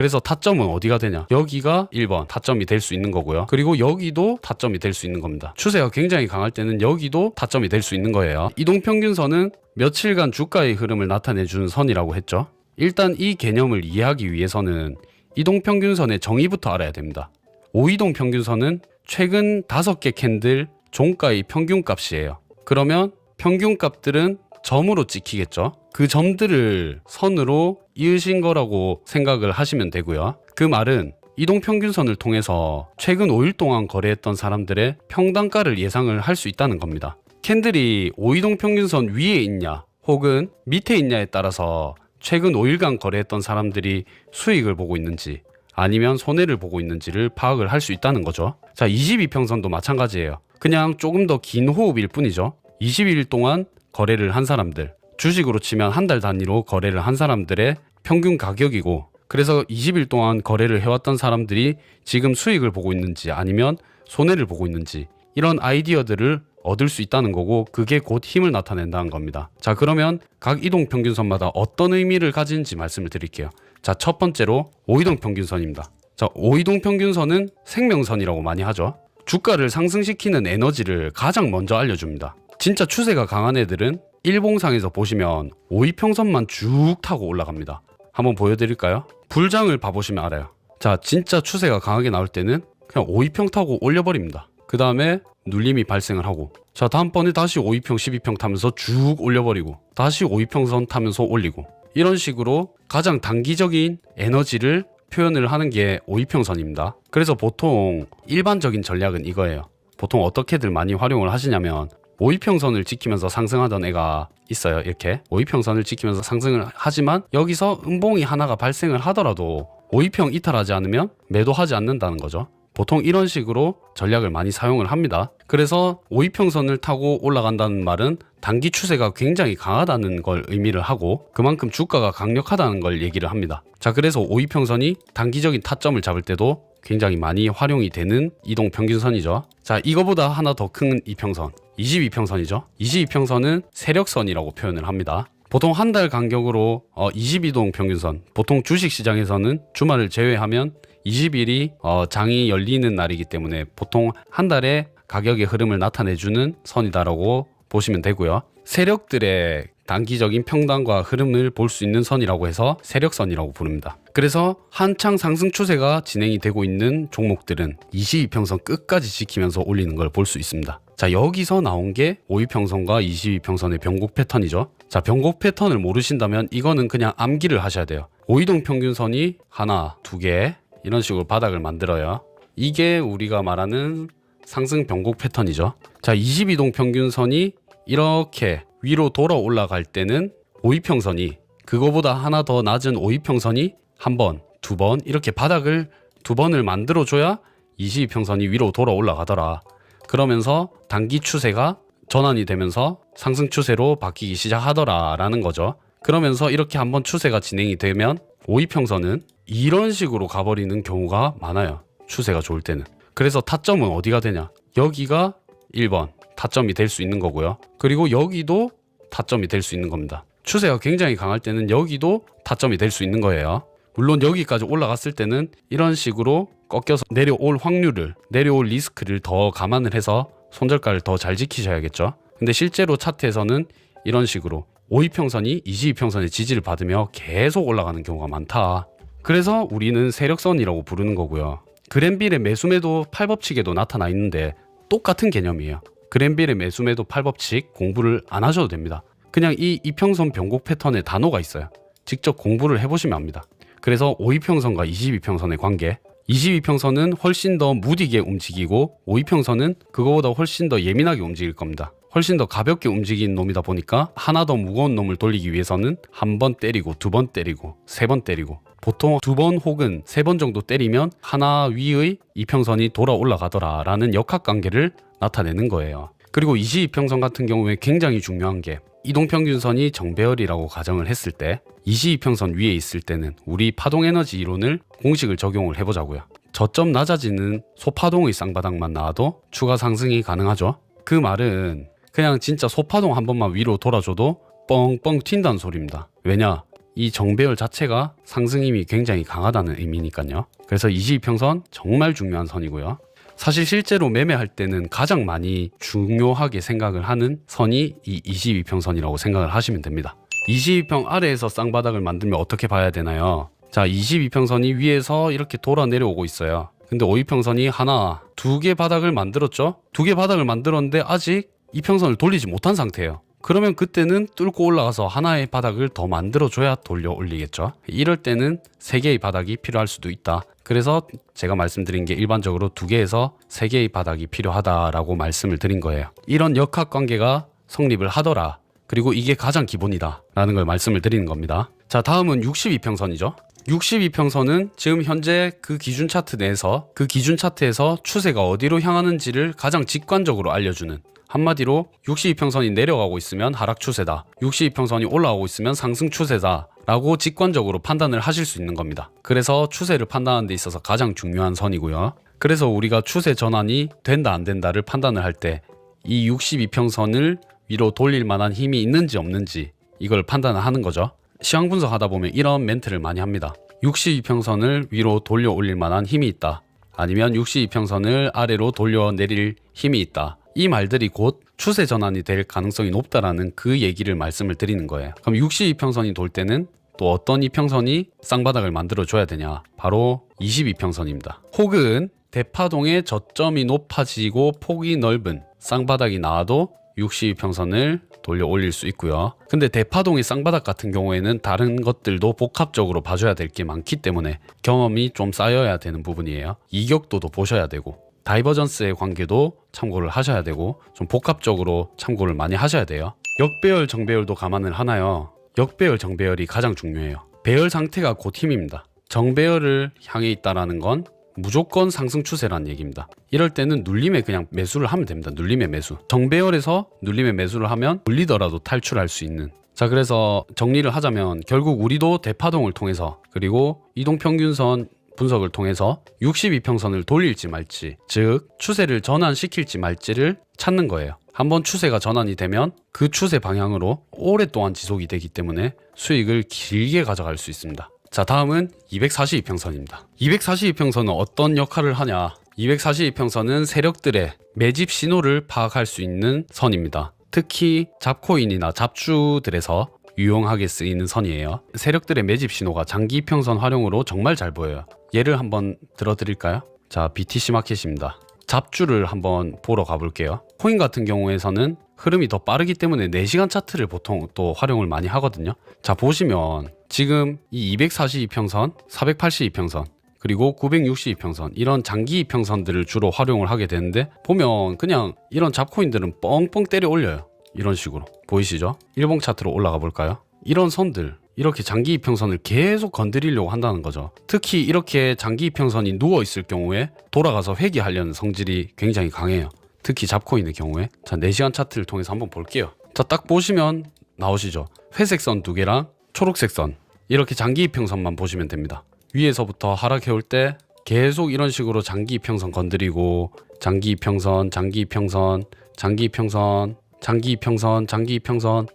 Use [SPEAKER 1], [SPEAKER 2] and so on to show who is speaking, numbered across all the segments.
[SPEAKER 1] 그래서 타점은 어디가 되냐? 여기가 1번 타점이 될 수 있는 거고요. 그리고 여기도 타점이 될 수 있는 겁니다. 추세가 굉장히 강할 때는 여기도 타점이 될 수 있는 거예요. 이동평균선은 며칠간 주가의 흐름을 나타내주는 선이라고 했죠. 일단 이 개념을 이해하기 위해서는 이동평균선의 정의부터 알아야 됩니다. 5이동평균선은 최근 5개 캔들 종가의 평균값이에요. 그러면 평균값들은 점으로 찍히겠죠. 그 점들을 선으로 이으신 거라고 생각을 하시면 되고요. 그 말은 이동평균선을 통해서 최근 5일 동안 거래했던 사람들의 평단가를 예상을 할 수 있다는 겁니다. 캔들이 5이동평균선 위에 있냐 혹은 밑에 있냐에 따라서 최근 5일간 거래했던 사람들이 수익을 보고 있는지 아니면 손해를 보고 있는지를 파악을 할 수 있다는 거죠. 자, 22평선도 마찬가지예요. 그냥 조금 더 긴 호흡일 뿐이죠. 21일 동안 거래를 한 사람들, 주식으로 치면 한 달 단위로 거래를 한 사람들의 평균 가격이고, 그래서 20일 동안 거래를 해왔던 사람들이 지금 수익을 보고 있는지 아니면 손해를 보고 있는지 이런 아이디어들을 얻을 수 있다는 거고, 그게 곧 힘을 나타낸다는 겁니다. 자, 그러면 각 이동평균선마다 어떤 의미를 가지는지 말씀을 드릴게요. 자, 첫 번째로 5이동평균선입니다. 자, 5이동평균선은 생명선이라고 많이 하죠. 주가를 상승시키는 에너지를 가장 먼저 알려줍니다. 진짜 추세가 강한 애들은 일봉상에서 보시면 5이평선만 쭉 타고 올라갑니다. 한번 보여드릴까요? 불장을 봐보시면 알아요. 자, 진짜 추세가 강하게 나올 때는 그냥 5이평 타고 올려버립니다. 그 다음에 눌림이 발생을 하고, 자, 다음번에 다시 5이평 12평 타면서 쭉 올려버리고, 다시 5이평선 타면서 올리고, 이런 식으로 가장 단기적인 에너지를 표현을 하는 게 5이평선입니다. 그래서 보통 일반적인 전략은 이거예요. 보통 어떻게들 많이 활용을 하시냐면 5이평선을 지키면서 상승하던 애가 있어요. 이렇게 5이평선을 지키면서 상승을 하지만 여기서 음봉이 하나가 발생을 하더라도 5이평 이탈하지 않으면 매도하지 않는다는 거죠. 보통 이런 식으로 전략을 많이 사용을 합니다. 그래서 5이평선을 타고 올라간다는 말은 단기 추세가 굉장히 강하다는 걸 의미를 하고, 그만큼 주가가 강력하다는 걸 얘기를 합니다. 자, 그래서 5이평선이 단기적인 타점을 잡을 때도 굉장히 많이 활용이 되는 이동평균선이죠. 자, 이거보다 하나 더 큰 이평선, 22평선이죠. 22평선은 세력선이라고 표현을 합니다. 보통 한 달 간격으로 22동 평균선, 보통 주식시장에서는 주말을 제외하면 20일이 장이 열리는 날이기 때문에 보통 한 달에 가격의 흐름을 나타내주는 선이다라고 보시면 되고요. 세력들의 단기적인 평단과 흐름을 볼 수 있는 선이라고 해서 세력선이라고 부릅니다. 그래서 한창 상승 추세가 진행이 되고 있는 종목들은 22평선 끝까지 지키면서 올리는 걸 볼 수 있습니다. 자, 여기서 나온 게 5이평선과 22평선의 변곡 패턴이죠. 자, 변곡 패턴을 모르신다면 이거는 그냥 암기를 하셔야 돼요. 5이동 평균선이 하나, 두 개 이런 식으로 바닥을 만들어요. 이게 우리가 말하는 상승 변곡 패턴이죠. 자, 22동 평균선이 이렇게 위로 돌아 올라갈 때는 5이평선이 그거보다 하나 더 낮은 5이평선이 한 번, 두 번 이렇게 바닥을 두 번을 만들어줘야 22평선이 위로 돌아 올라가더라. 그러면서 단기 추세가 전환이 되면서 상승 추세로 바뀌기 시작하더라 라는 거죠. 그러면서 이렇게 한번 추세가 진행이 되면 5이평선은 이런 식으로 가버리는 경우가 많아요. 추세가 좋을 때는. 그래서 타점은 어디가 되냐? 여기가 1번 타점이 될 수 있는 거고요. 그리고 여기도 타점이 될 수 있는 겁니다. 추세가 굉장히 강할 때는 여기도 타점이 될 수 있는 거예요. 물론 여기까지 올라갔을 때는 이런 식으로 꺾여서 내려올 확률을, 내려올 리스크를 더 감안을 해서 손절가를 더 잘 지키셔야겠죠. 근데 실제로 차트에서는 이런 식으로 5이평선이 22평선의 지지를 받으며 계속 올라가는 경우가 많다. 그래서 우리는 세력선이라고 부르는 거고요. 그랜빌의 매수매도 8법칙에도 나타나 있는데 똑같은 개념이에요. 그랜빌의 매수매도 8법칙 공부를 안 하셔도 됩니다. 그냥 이 이평선 변곡 패턴의 단어가 있어요. 직접 공부를 해보시면 압니다. 그래서 5이평선과 22평선의 관계, 22평선은 훨씬 더 무디게 움직이고 5이평선은 그거보다 훨씬 더 예민하게 움직일 겁니다. 훨씬 더 가볍게 움직이는 놈이다 보니까 하나 더 무거운 놈을 돌리기 위해서는 한 번 때리고 두 번 때리고 세 번 때리고, 보통 두 번 혹은 세 번 정도 때리면 하나 위의 이평선이 돌아 올라가더라 라는 역학관계를 나타내는 거예요. 그리고 22평선 같은 경우에 굉장히 중요한 게, 이동평균선이 정배열이라고 가정을 했을 때 22평선 위에 있을 때는 우리 파동에너지 이론을 공식을 적용을 해보자고요. 저점 낮아지는 소파동의 쌍바닥만 나와도 추가 상승이 가능하죠. 그 말은 그냥 진짜 소파동 한 번만 위로 돌아줘도 뻥뻥 튄다는 소리입니다. 왜냐? 이 정배열 자체가 상승 힘이 굉장히 강하다는 의미니까요. 그래서 22평선 정말 중요한 선이고요. 사실 실제로 매매할 때는 가장 많이 중요하게 생각을 하는 선이 이 22평선이라고 생각을 하시면 됩니다. 22평 아래에서 쌍바닥을 만들면 어떻게 봐야 되나요? 자, 22평선이 위에서 이렇게 돌아 내려오고 있어요. 근데 52평선이 하나, 두 개 바닥을 만들었죠? 두 개 바닥을 만들었는데 아직 이평선을 돌리지 못한 상태예요. 그러면 그때는 뚫고 올라가서 하나의 바닥을 더 만들어줘야 돌려 올리겠죠. 이럴 때는 세 개의 바닥이 필요할 수도 있다. 그래서 제가 말씀드린 게 일반적으로 두 개에서 세 개의 바닥이 필요하다라고 말씀을 드린 거예요. 이런 역학관계가 성립을 하더라. 그리고 이게 가장 기본이다 라는 걸 말씀을 드리는 겁니다. 자, 다음은 62평선이죠. 62평선은 지금 현재 그 기준 차트 내에서 그 기준 차트에서 추세가 어디로 향하는지를 가장 직관적으로 알려주는, 한마디로 62평선이 내려가고 있으면 하락 추세다, 62평선이 올라오고 있으면 상승 추세다 라고 직관적으로 판단을 하실 수 있는 겁니다. 그래서 추세를 판단하는 데 있어서 가장 중요한 선이고요. 그래서 우리가 추세 전환이 된다 안 된다를 판단을 할 때 이 62평선을 위로 돌릴 만한 힘이 있는지 없는지 이걸 판단을 하는 거죠. 시황 분석하다 보면 이런 멘트를 많이 합니다. 62평선을 위로 돌려 올릴 만한 힘이 있다, 아니면 62평선을 아래로 돌려 내릴 힘이 있다. 이 말들이 곧 추세 전환이 될 가능성이 높다라는 그 얘기를 말씀을 드리는 거예요. 그럼 62평선이 돌 때는 또 어떤 이평선이 쌍바닥을 만들어 줘야 되냐? 바로 22평선입니다. 혹은 대파동의 저점이 높아지고 폭이 넓은 쌍바닥이 나와도 62평선을 돌려 올릴 수 있고요. 근데 대파동의 쌍바닥 같은 경우에는 다른 것들도 복합적으로 봐줘야 될 게 많기 때문에 경험이 좀 쌓여야 되는 부분이에요. 이격도도 보셔야 되고 다이버전스의 관계도 참고를 하셔야 되고 좀 복합적으로 참고를 많이 하셔야 돼요. 역배열 정배열도 감안을 하나요? 역배열 정배열이 가장 중요해요. 배열 상태가 곧 힘입니다. 정배열을 향해 있다라는 건 무조건 상승 추세라는 얘기입니다. 이럴 때는 눌림에 그냥 매수를 하면 됩니다. 눌림의 매수. 정배열에서 눌림의 매수를 하면 물리더라도 탈출할 수 있는. 자, 그래서 정리를 하자면 결국 우리도 대파동을 통해서 그리고 이동평균선 분석을 통해서 62평선을 돌릴지 말지, 즉 추세를 전환시킬지 말지를 찾는 거예요. 한번 추세가 전환이 되면 그 추세 방향으로 오랫동안 지속이 되기 때문에 수익을 길게 가져갈 수 있습니다. 자, 다음은 242평선입니다. 242평선은 어떤 역할을 하냐? 242평선은 세력들의 매집 신호를 파악할 수 있는 선입니다. 특히 잡코인이나 잡주들에서 유용하게 쓰이는 선이에요. 세력들의 매집 신호가 장기 이평선 활용으로 정말 잘 보여요. 예를 한번 들어드릴까요? 자, BTC 마켓입니다. 잡주를 한번 보러 가볼게요. 코인 같은 경우에서는 흐름이 더 빠르기 때문에 4시간 차트를 보통 또 활용을 많이 하거든요. 자, 보시면 지금 이 242평선, 482평선, 그리고 962평선 이런 장기 이평선들을 주로 활용을 하게 되는데 보면 그냥 이런 잡코인들은 뻥뻥 때려 올려요. 이런 식으로 보이시죠? 일봉 차트로 올라가 볼까요? 이런 선들, 이렇게 장기 이평선을 계속 건드리려고 한다는 거죠. 특히 이렇게 장기 이평선이 누워있을 경우에 돌아가서 회귀하려는 성질이 굉장히 강해요. 특히 잡코인의 경우에. 자, 4시간 차트를 통해서 한번 볼게요. 자, 딱 보시면 나오시죠? 회색 선 2개랑 초록색 선, 이렇게 장기 이평선만 보시면 됩니다. 위에서부터 하락해올 때 계속 이런 식으로 장기 이평선 건드리고 장기 이평선, 장기 이평선, 장기 이평선, 장기 이평선, 장기 이평선.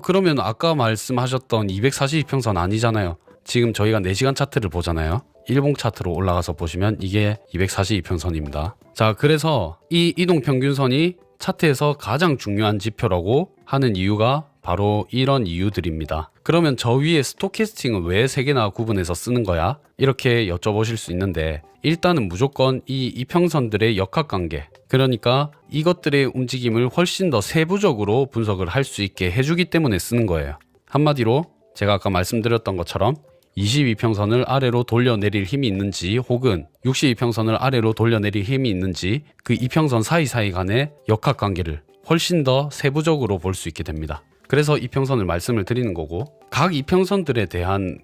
[SPEAKER 1] 그러면 아까 말씀하셨던 242평선 아니잖아요. 지금 저희가 4시간 차트를 보잖아요. 일봉 차트로 올라가서 보시면 이게 242평선입니다. 자, 그래서 이 이동평균선이 차트에서 가장 중요한 지표라고 하는 이유가 바로 이런 이유들입니다. 그러면 저 위에 스토캐스팅은 왜 3개나 구분해서 쓰는 거야? 이렇게 여쭤보실 수 있는데 일단은 무조건 이 이평선들의 역학관계, 그러니까 이것들의 움직임을 훨씬 더 세부적으로 분석을 할 수 있게 해주기 때문에 쓰는 거예요. 한마디로 제가 아까 말씀드렸던 것처럼 22평선을 아래로 돌려내릴 힘이 있는지 혹은 62평선을 아래로 돌려내릴 힘이 있는지 그 이평선 사이사이 간의 역학관계를 훨씬 더 세부적으로 볼 수 있게 됩니다. 그래서 이평선을 말씀을 드리는 거고, 각 이평선들에 대한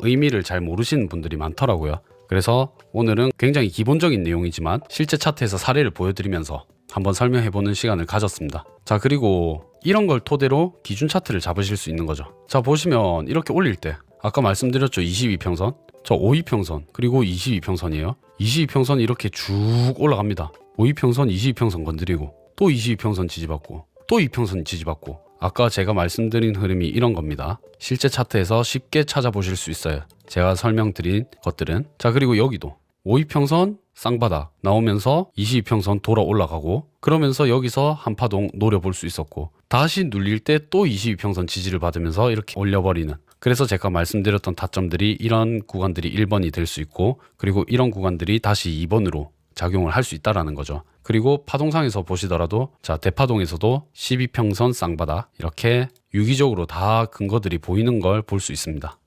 [SPEAKER 1] 의미를 잘 모르시는 분들이 많더라고요. 그래서 오늘은 굉장히 기본적인 내용이지만 실제 차트에서 사례를 보여드리면서 한번 설명해보는 시간을 가졌습니다. 자, 그리고 이런 걸 토대로 기준 차트를 잡으실 수 있는 거죠. 자, 보시면 이렇게 올릴 때 아까 말씀드렸죠. 22평선, 저 52평선, 그리고 22평선이에요. 22평선 이렇게 쭉 올라갑니다. 52평선, 22평선 건드리고 또 22평선 지지받고 또 2평선 지지받고 아까 제가 말씀드린 흐름이 이런 겁니다. 실제 차트에서 쉽게 찾아보실 수 있어요. 제가 설명드린 것들은. 자, 그리고 여기도 5이평선 쌍바닥 나오면서 22평선 돌아 올라가고, 그러면서 여기서 한 파동 노려볼 수 있었고, 다시 눌릴 때 또 22평선 지지를 받으면서 이렇게 올려버리는. 그래서 제가 말씀드렸던 타점들이 이런 구간들이 1번이 될 수 있고, 그리고 이런 구간들이 다시 2번으로 작용을 할 수 있다라는 거죠. 그리고 파동상에서 보시더라도, 자, 대파동에서도 12평선 쌍바닥 이렇게 유기적으로 다 근거들이 보이는 걸 볼 수 있습니다.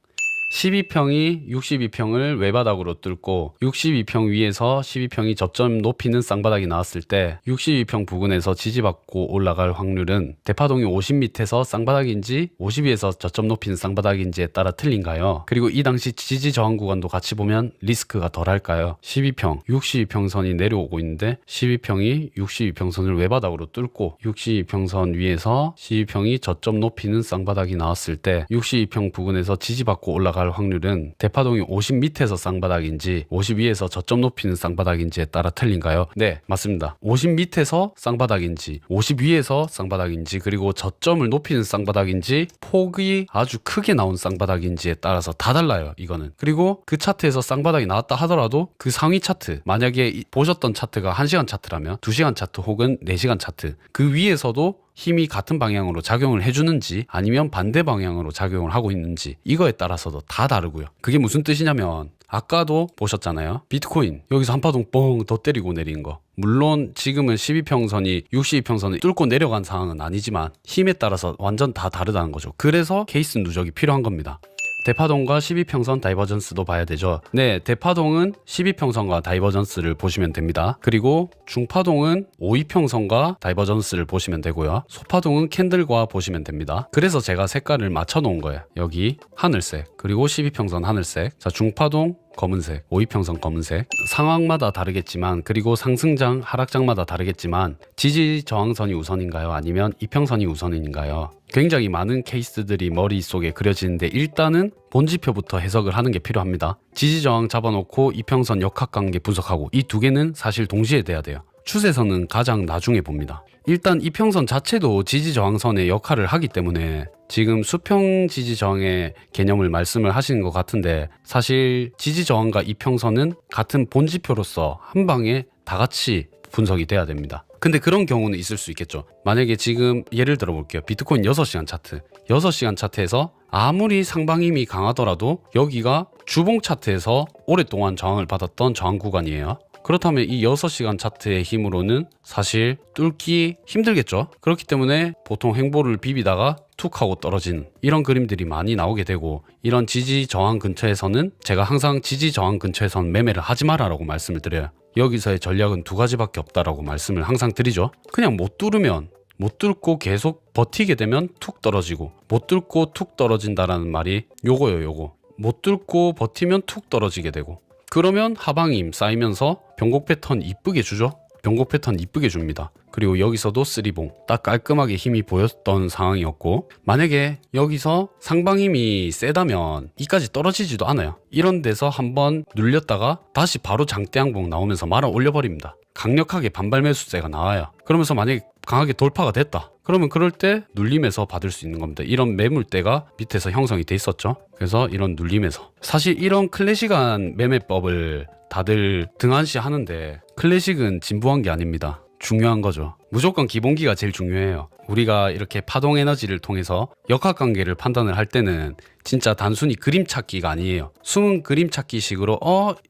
[SPEAKER 1] 12평이 62평을 외바닥으로 뚫고 62평 위에서 12평이 저점 높이는 쌍바닥이 나왔을 때 62평 부근에서 지지받고 올라갈 확률은 대파동이 50m에서 쌍바닥인지 50위에서 저점 높이는 쌍바닥인지에 따라 틀린가요? 그리고 이 당시 지지 저항 구간도 같이 보면 리스크가 덜할까요? 12평, 62평선이 내려오고 있는데 12평이 62평선을 외바닥으로 뚫고 62평선 위에서 12평이 저점 높이는 쌍바닥이 나왔을 때 62평 부근에서 지지받고 올라갈 확률은 대파동이 50 밑에서 쌍바닥인지 50 위에서 저점 높이는 쌍바닥인지에 따라 틀린가요? 네, 맞습니다. 50 밑에서 쌍바닥인지 50 위에서 쌍바닥인지 그리고 저점을 높이는 쌍바닥인지 폭이 아주 크게 나온 쌍바닥인지에 따라서 다 달라요, 이거는. 그리고 그 차트에서 쌍바닥이 나왔다 하더라도 그 상위 차트, 만약에 보셨던 차트가 1시간 차트라면 2시간 차트 혹은 4시간 차트, 그 위에서도 힘이 같은 방향으로 작용을 해주는지 아니면 반대 방향으로 작용을 하고 있는지, 이거에 따라서도 다 다르고요. 그게 무슨 뜻이냐면 아까도 보셨잖아요. 비트코인 여기서 한 파동 뻥 더 때리고 내린 거. 물론 지금은 12평선이 62평선을 뚫고 내려간 상황은 아니지만 힘에 따라서 완전 다 다르다는 거죠. 그래서 케이스 누적이 필요한 겁니다. 대파동과 12평선 다이버전스도 봐야 되죠. 네, 대파동은 12평선과 다이버전스를 보시면 됩니다. 그리고 중파동은 5이평선과 다이버전스를 보시면 되고요. 소파동은 캔들과 보시면 됩니다. 그래서 제가 색깔을 맞춰 놓은 거예요. 여기 하늘색, 그리고 12평선 하늘색, 자, 중파동 검은색, 5이평선 검은색. 상황마다 다르겠지만, 그리고 상승장, 하락장마다 다르겠지만 지지 저항선이 우선인가요? 아니면 이평선이 우선인가요? 굉장히 많은 케이스들이 머릿속에 그려지는데 일단은 본지표부터 해석을 하는 게 필요합니다. 지지 저항 잡아놓고 이평선 역학관계 분석하고, 이 두 개는 사실 동시에 돼야 돼요. 추세선은 가장 나중에 봅니다. 일단 이평선 자체도 지지저항선의 역할을 하기 때문에 지금 수평 지지저항의 개념을 말씀을 하시는 것 같은데, 사실 지지저항과 이평선은 같은 본지표로서 한 방에 다 같이 분석이 돼야 됩니다. 근데 그런 경우는 있을 수 있겠죠. 만약에 지금 예를 들어 볼게요. 비트코인 6시간 차트. 6시간 차트에서 아무리 상방 힘이 강하더라도 여기가 주봉 차트에서 오랫동안 저항을 받았던 저항 구간이에요. 그렇다면 이 6시간 차트의 힘으로는 사실 뚫기 힘들겠죠. 그렇기 때문에 보통 횡보를 비비다가 툭 하고 떨어지는 이런 그림들이 많이 나오게 되고, 이런 지지 저항 근처에서는 제가 항상 지지 저항 근처에서는 매매를 하지 마라라고 말씀을 드려요. 여기서의 전략은 두 가지밖에 없다라고 말씀을 항상 드리죠. 그냥 못 뚫으면, 못 뚫고 계속 버티게 되면 툭 떨어지고, 못 뚫고 툭 떨어진다라는 말이 요거요, 요거. 못 뚫고 버티면 툭 떨어지게 되고, 그러면 하방힘 쌓이면서 변곡 패턴 이쁘게 주죠. 변곡 패턴 이쁘게 줍니다. 그리고 여기서도 쓰리봉 딱 깔끔하게 힘이 보였던 상황이었고, 만약에 여기서 상방 힘이 세다면 이까지 떨어지지도 않아요. 이런 데서 한번 눌렸다가 다시 바로 장대양봉 나오면서 말아 올려버립니다. 강력하게 반발 매수세가 나와요. 그러면서 만약에 강하게 돌파가 됐다, 그러면 그럴 때 눌림에서 받을 수 있는 겁니다. 이런 매물대가 밑에서 형성이 돼 있었죠. 그래서 이런 눌림에서, 사실 이런 클래식한 매매법을 다들 등한시 하는데 클래식은 진부한 게 아닙니다. 중요한 거죠. 무조건 기본기가 제일 중요해요. 우리가 이렇게 파동 에너지를 통해서 역학관계를 판단을 할 때는 진짜 단순히 그림 찾기가 아니에요. 숨은 그림 찾기 식으로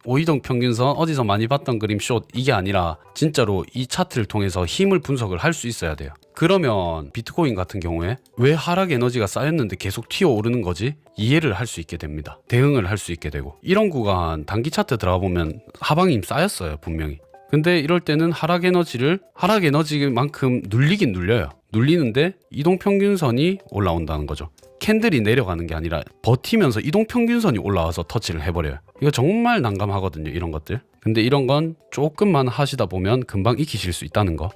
[SPEAKER 1] 오이동 평균선 어디서 많이 봤던 그림 숏, 이게 아니라 진짜로 이 차트를 통해서 힘을 분석을 할 수 있어야 돼요. 그러면 비트코인 같은 경우에 왜 하락 에너지가 쌓였는데 계속 튀어오르는 거지? 이해를 할 수 있게 됩니다. 대응을 할 수 있게 되고, 이런 구간 단기 차트 들어가 보면 하방힘 쌓였어요, 분명히. 근데 이럴 때는 하락 에너지만큼 눌리긴 눌려요. 눌리는데 이동평균선이 올라온다는 거죠. 캔들이 내려가는 게 아니라 버티면서 이동평균선이 올라와서 터치를 해버려요. 이거 정말 난감하거든요, 이런 것들. 근데 이런 건 조금만 하시다 보면 금방 익히실 수 있다는 거.